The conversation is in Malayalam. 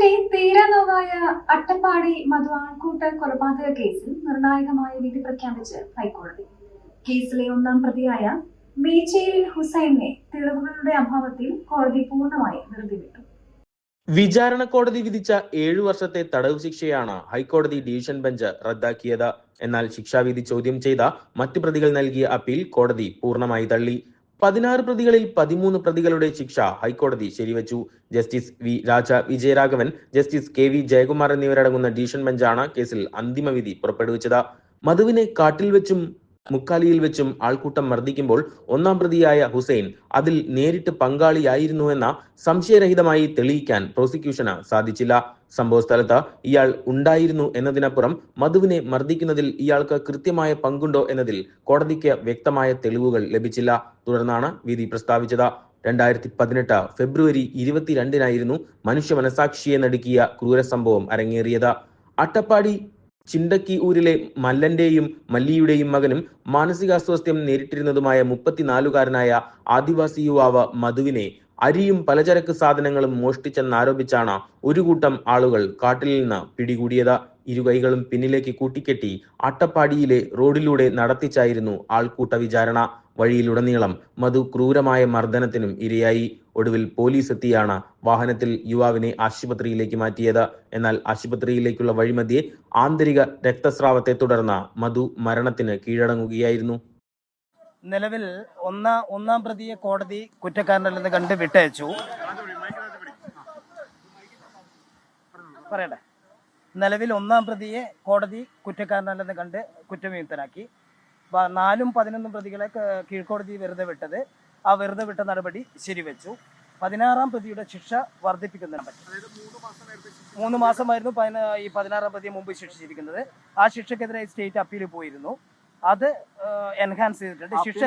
കേരളത്തിന്റെ തീരനോവായ അട്ടപ്പാടി മധു ആൾക്കൂട്ട കൊലപാതക കേസിൽ നിർണായകമായ വിധി പ്രഖ്യാപിച്ച് ഹൈക്കോടതി. കേസിലെ ഒന്നാം പ്രതിയായ മീച്ചേരിൽ ഹുസൈനെ തെളിവുകളുടെ അഭാവത്തിൽ കോടതി പൂർണ്ണമായി വെറുതെ വിട്ടു. വിചാരണ കോടതി വിധിച്ച 7 വർഷത്തെ തടവ് ശിക്ഷയാണ് ഹൈക്കോടതി ഡിവിഷൻ ബെഞ്ച് റദ്ദാക്കിയത്. എന്നാൽ ശിക്ഷാവിധി ചോദ്യം ചെയ്ത മറ്റു പ്രതികൾ നൽകിയ അപ്പീൽ കോടതി പൂർണ്ണമായി തള്ളി. 16 പ്രതികളിൽ 13 പ്രതികളുടെ ശിക്ഷ ഹൈക്കോടതി ശരിവച്ചു. Justice V Raja Vijayaraghavan, justice K V Jayakumar എന്നിവരടങ്ങുന്ന ഡിവിഷൻ ബെഞ്ചാണ് കേസിൽ അന്തിമ വിധി പുറപ്പെടുവിച്ചത്. മധുവിനെ കാട്ടിൽ വെച്ചും മുക്കാലിയിൽ വെച്ചും ആൾക്കൂട്ടം മർദ്ദിക്കുമ്പോൾ ഒന്നാം പ്രതിയായ ഹുസൈൻ അതിൽ നേരിട്ട് പങ്കാളിയായിരുന്നുവെന്ന സംശയരഹിതമായി തെളിയിക്കാൻ പ്രോസിക്യൂഷന് സാധിച്ചില്ല. സംഭവസ്ഥലത്ത് ഇയാൾ ഉണ്ടായിരുന്നു എന്നതിനപ്പുറം മധുവിനെ മർദ്ദിക്കുന്നതിൽ ഇയാൾക്ക് കൃത്യമായ പങ്കുണ്ടോ എന്നതിൽ കോടതിക്ക് വ്യക്തമായ തെളിവുകൾ ലഭിച്ചില്ല. തുടർന്നാണ് വിധി പ്രസ്താവിച്ചത്. 2018 ഫെബ്രുവരി 22-നായിരുന്നു മനുഷ്യ മനസാക്ഷിയെ നടുക്കിയ ക്രൂരസംഭവം അരങ്ങേറിയത്. അട്ടപ്പാടി ചിണ്ടക്കി ഊരിലെ മല്ലന്റെയും മല്ലിയുടെയും മകനും മാനസികാസ്വാസ്ഥ്യം നേരിട്ടിരുന്നതുമായ 34-കാരനായ ആദിവാസി യുവാവ് മധുവിനെ അരിയും പലചരക്ക് സാധനങ്ങളും മോഷ്ടിച്ചെന്നാരോപിച്ചാണ് ഒരു കൂട്ടം ആളുകൾ കാട്ടിൽ നിന്ന് പിടികൂടിയത്. ഇരുകൈകളും പിന്നിലേക്ക് കൂട്ടിക്കെട്ടി അട്ടപ്പാടിയിലെ റോഡിലൂടെ നടത്തിച്ചായിരുന്നു ആൾക്കൂട്ട വിചാരണ. വഴിയിലുടനീളം മധു ക്രൂരമായ മർദ്ദനത്തിനും ഇരയായി. ഒടുവിൽ പോലീസ് എത്തിയാണ് വാഹനത്തിൽ യുവാവിനെ ആശുപത്രിയിലേക്ക് മാറ്റിയത്. എന്നാൽ ആശുപത്രിയിലേക്കുള്ള വഴിമധ്യേ ആന്തരിക രക്തസ്രാവത്തെ തുടർന്ന് മധു മരണത്തിന് കീഴടങ്ങുകയായിരുന്നു. നിലവിൽ ഒന്നാം പ്രതിയെ കോടതി കുറ്റക്കാരനല്ലെന്ന് കണ്ട് വിട്ടയച്ചു. പറയട്ടെ. നിലവിൽ ഒന്നാം പ്രതിയെ കോടതി കുറ്റക്കാരനല്ലെന്ന് കണ്ട് കുറ്റവിമുക്തനാക്കി. 4ഉം 11 പ്രതികളെ കീഴ്ക്കോടതി വെറുതെ വിട്ടത്. ആ വെറുതെ വിട്ട നടപടി ശരിവെച്ചു. 16-ാം പ്രതിയുടെ ശിക്ഷ വർദ്ധിപ്പിക്കുന്നതിനെ പറ്റി 3 മാസമായിരുന്നു ഈ 16-ാം പ്രതിയെ മുമ്പ് ശിക്ഷിച്ചിരിക്കുന്നത്. ആ ശിക്ഷക്കെതിരെ സ്റ്റേറ്റ് അപ്പീൽ പോയിരുന്നു. അത് എൻഹാൻസ് ചെയ്തിട്ടുണ്ട്. ശിക്ഷ